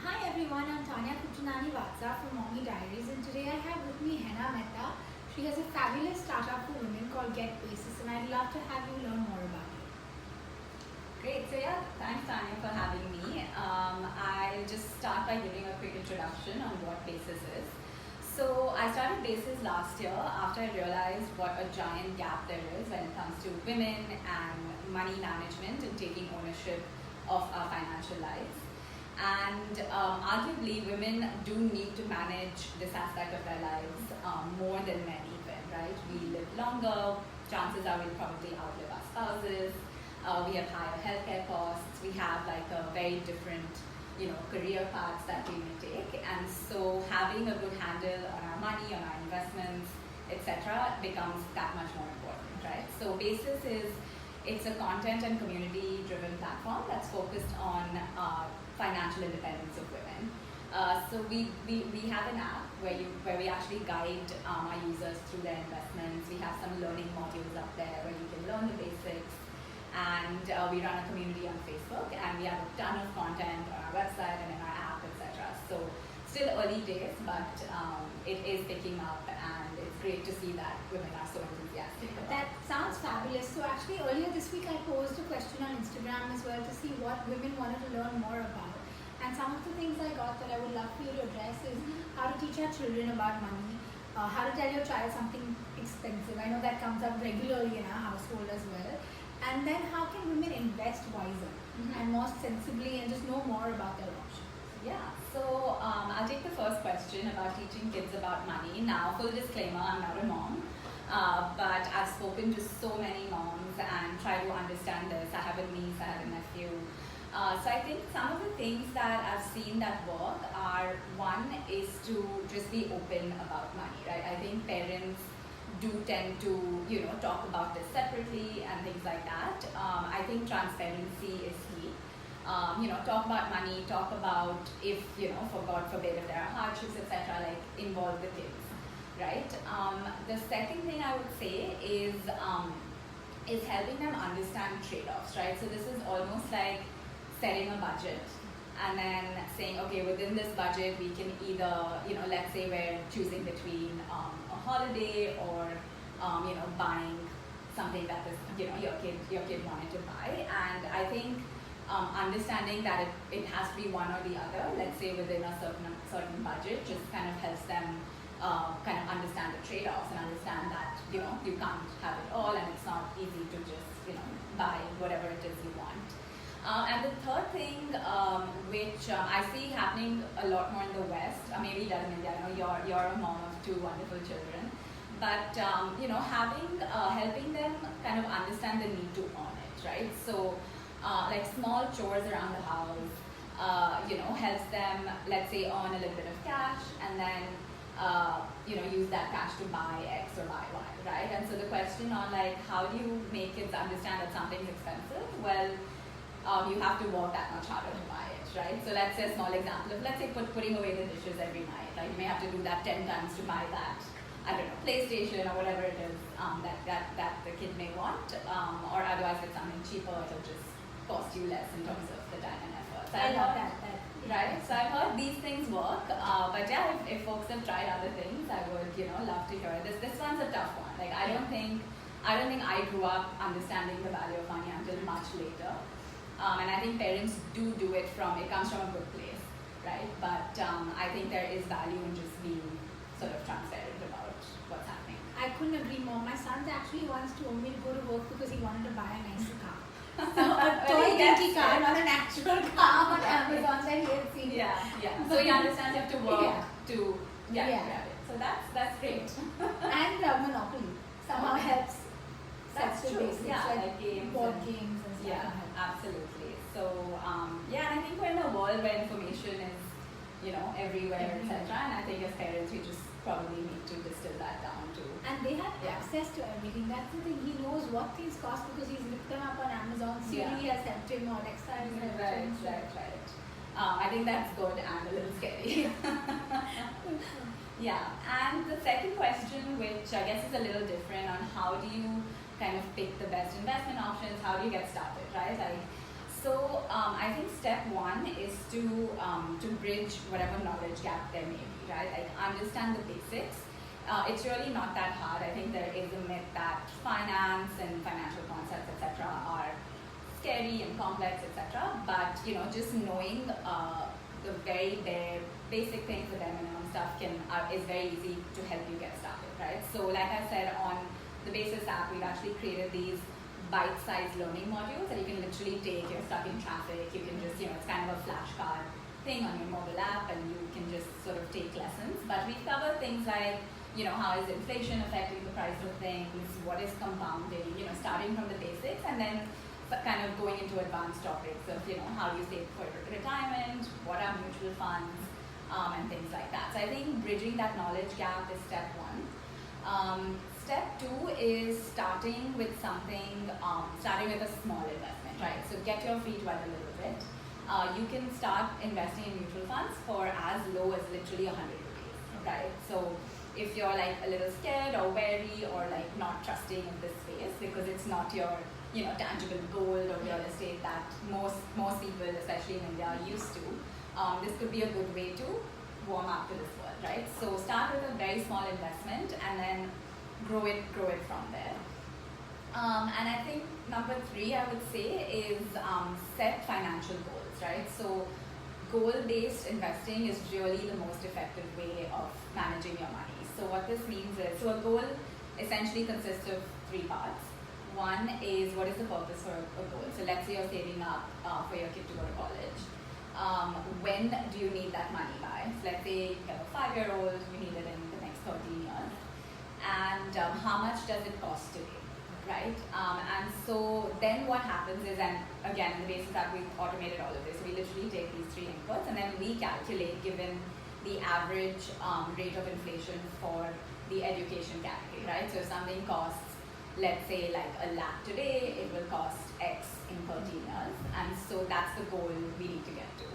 Hi everyone, I'm Tanya Kuchanani Vatsa from Mommy Diaries, and today I have with me Henna Mehta. She has a fabulous startup for women called Get Basis, and I'd love to have you learn more about it. Great. So yeah, thanks Tanya for having me. I'll just start by giving a quick introduction on what Basis is. So I started Basis last year after I realized what a giant gap there is when it comes to women and money management and taking ownership of our financial lives. And arguably, women do need to manage this aspect of their lives more than men even, right? We live longer, chances are we'll probably outlive our spouses, we have higher healthcare costs, we have like a very different, career paths that we may take. And so having a good handle on our money, on our investments, etc. becomes that much more important, right? So Basis it's a content and community driven platform that's focused on financial independence of women. So we have an app where we actually guide our users through their investments. We have some learning modules up there where you can learn the basics, and we run a community on Facebook, and we have a ton of content on our website and in our app, etc. So still early days, but it is picking up, and it's great to see that women are so enthusiastic about it. That sounds fabulous. So actually, earlier this week I posed a question on Instagram as well to see what women wanted to learn more about. And some of the things I got that I would love for you to address is how to teach our children about money, how to tell your child something expensive. I know that comes up regularly in our household as well. And then how can women invest wiser and more sensibly and just know more about their options? Yeah, so I'll take the first question about teaching kids about money. Now, full disclaimer, I'm not a mom, but I've spoken to so many moms and try to understand this. I have a niece, I have a nephew. So I think some of the things that I've seen that work are, one is to just be open about money, right? I think parents do tend to, talk about this separately and things like that. I think transparency is key. Talk about money, talk about if, for God forbid, if there are hardships, etc., like involve the kids, right? The second thing I would say is helping them understand trade-offs, right? So this is almost like setting a budget and then saying, okay, within this budget, we can either, let's say we're choosing between a holiday or, buying something that is, your kid wanted to buy. And I think understanding that it has to be one or the other, let's say within a certain budget, just kind of helps them kind of understand the trade-offs and understand that, you can't have it all and it's not easy to just, buy whatever it is you want. And the third thing, which I see happening a lot more in the West, maybe it does in India. I know you're a mom of two wonderful children, but helping them kind of understand the need to own it, right? So, like small chores around the house, helps them, let's say, earn a little bit of cash, and then use that cash to buy X or buy Y, right? And so the question on like how do you make kids understand that something's expensive? Well, you have to work that much harder to buy it, right? So let's say a small example of, let's say, putting away the dishes every night. Like you may have to do that 10 times to buy that, I don't know, PlayStation or whatever it is that the kid may want. Or otherwise, if it's something cheaper, it'll just cost you less in terms of the time and effort. So I love that. Right? So I've heard these things work. But yeah, if folks have tried other things, I would, love to hear it. This one's a tough one. Like I don't think I grew up understanding the value of money until much later. And I think parents do it comes from a good place, right? But I think there is value in just being sort of transparent about what's happening. I couldn't agree more. My son's actually once told me to go to work because he wanted to buy a nicer car. So a toy dinky car, not an actual car on Amazon that he had seen. Yeah. So he understands you have to work to grab it. So that's great. And Monopoly somehow helps. That's the true. basics, Yeah, like games board and- games and stuff. Yeah, absolutely. So, and I think we're in a world where information is, everywhere, etc. And I think as parents, we just probably need to distill that down to. And they have access to everything. That's the thing. He knows what things cost because he's looked them up on Amazon. Siri has helped him, or Alexa has helped him. Right. I think that's good and a little scary. Yeah, and the second question, which I guess is a little different, on how do you kind of pick the best investment options, how do you get started, right? So I think step one is to bridge whatever knowledge gap there may be, right? Like understand the basics. It's really not that hard. I think there is a myth that finance and financial concepts, etc., are scary and complex, etc. But just knowing the very bare basic things, the bare minimum stuff is very easy to help you get started, right? So like I said, on the Basis app, we've actually created these bite-sized learning modules that you can literally take. You're stuck in traffic, you can just, it's kind of a flashcard thing on your mobile app, and you can just sort of take lessons. But we cover things like, how is inflation affecting the price of things, what is compounding, starting from the basics, and then kind of going into advanced topics of, how do you save for retirement, what are mutual funds, and things like that. So I think bridging that knowledge gap is step one. Step two is starting with something, starting with a small investment, right? So get your feet wet a little bit. You can start investing in mutual funds for as low as literally 100 rupees, right? So if you're like a little scared or wary or like not trusting in this space because it's not your tangible gold or real estate that most people, especially in India, are used to, this could be a good way to warm up to this world, right? So start with a very small investment and then grow it from there. And I think number three, I would say, is set financial goals, right? So goal-based investing is really the most effective way of managing your money. So what this means is, so a goal essentially consists of three parts. One is, what is the purpose for a goal? So let's say you're saving up for your kid to go to college. When do you need that money by? So let's say you have a 5-year-old, you need it in the next 13 years. And how much does it cost today, right? And so then what happens is, and again, in the Basis app, we've automated all of this. So we literally take these three inputs and then we calculate, given the average rate of inflation for the education category, right? So if something costs, let's say like a lakh today, it will cost X in 13 years. And so that's the goal we need to get to.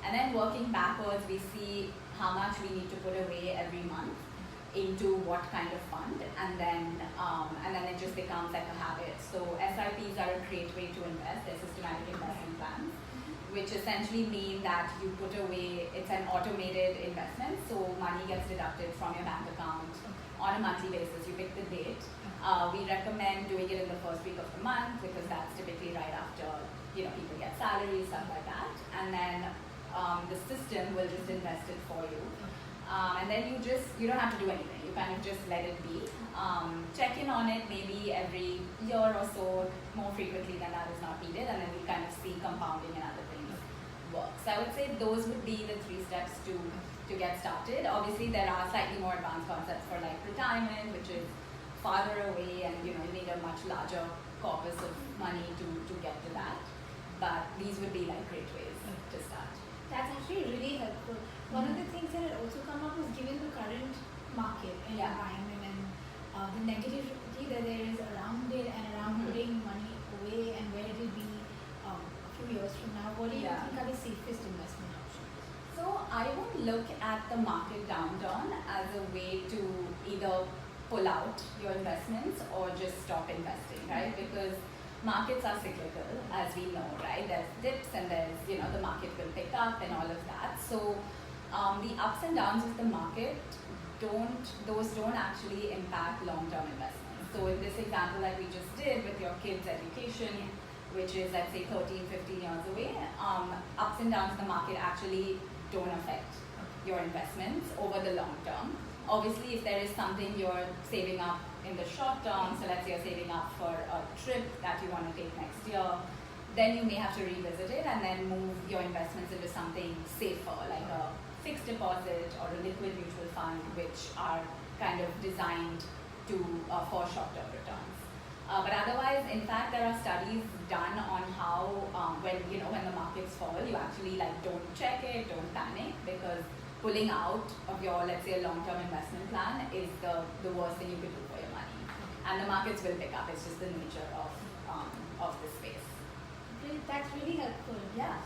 And then working backwards, we see how much we need to put away every month into what kind of fund, and then it just becomes like a habit. So SIPs are a great way to invest. They're systematic investment plans, which essentially mean that you put away, it's an automated investment, so money gets deducted from your bank account on a monthly basis. You pick the date. We recommend doing it in the first week of the month because that's typically right after people get salaries, stuff like that. And then the system will just invest it for you. And then you don't have to do anything. You kind of just let it be. Check in on it maybe every year or so. More frequently than that is not needed. And then we kind of see compounding and other things work. So I would say those would be the 3 steps to get started. Obviously, there are slightly more advanced concepts for like retirement, which is farther away, and you need a much larger corpus of money to get to that. But these would be like great ways to start. That's actually really helpful. One of the things that had also come up was given the current market and environment and the negativity that there is around it and around putting money away and where it will be a few years from now. What do you think are the safest investment options? So I would look at the market downturn as a way to either pull out your investments or just stop investing, right? Because markets are cyclical, as we know, right? There's dips and there's, the market will pick up and all of that. So the ups and downs of the market don't actually impact long-term investments. So in this example that we just did with your kids' education, which is, let's say, 13, 15 years away, ups and downs of the market actually don't affect your investments over the long term. Obviously, if there is something you're saving up in the short term, so let's say you're saving up for a trip that you want to take next year, then you may have to revisit it and then move your investments into something safer, like a fixed deposit or a liquid mutual fund, which are kind of designed for short-term returns. But otherwise, in fact, there are studies done on how when the markets fall, you actually don't check it, don't panic, because pulling out of your, let's say, a long-term investment plan is the worst thing you could do for your money. And the markets will pick up. It's just the nature of the space. Great. That's really helpful. Yeah.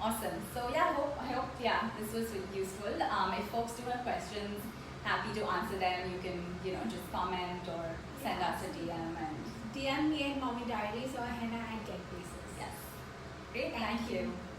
Awesome. So yeah, I hope this was useful. If folks do have questions, happy to answer them. You can just comment or send us a DM and DM me at Mommy Diaries or Henna at Get Basis. Yes. Great, thank you.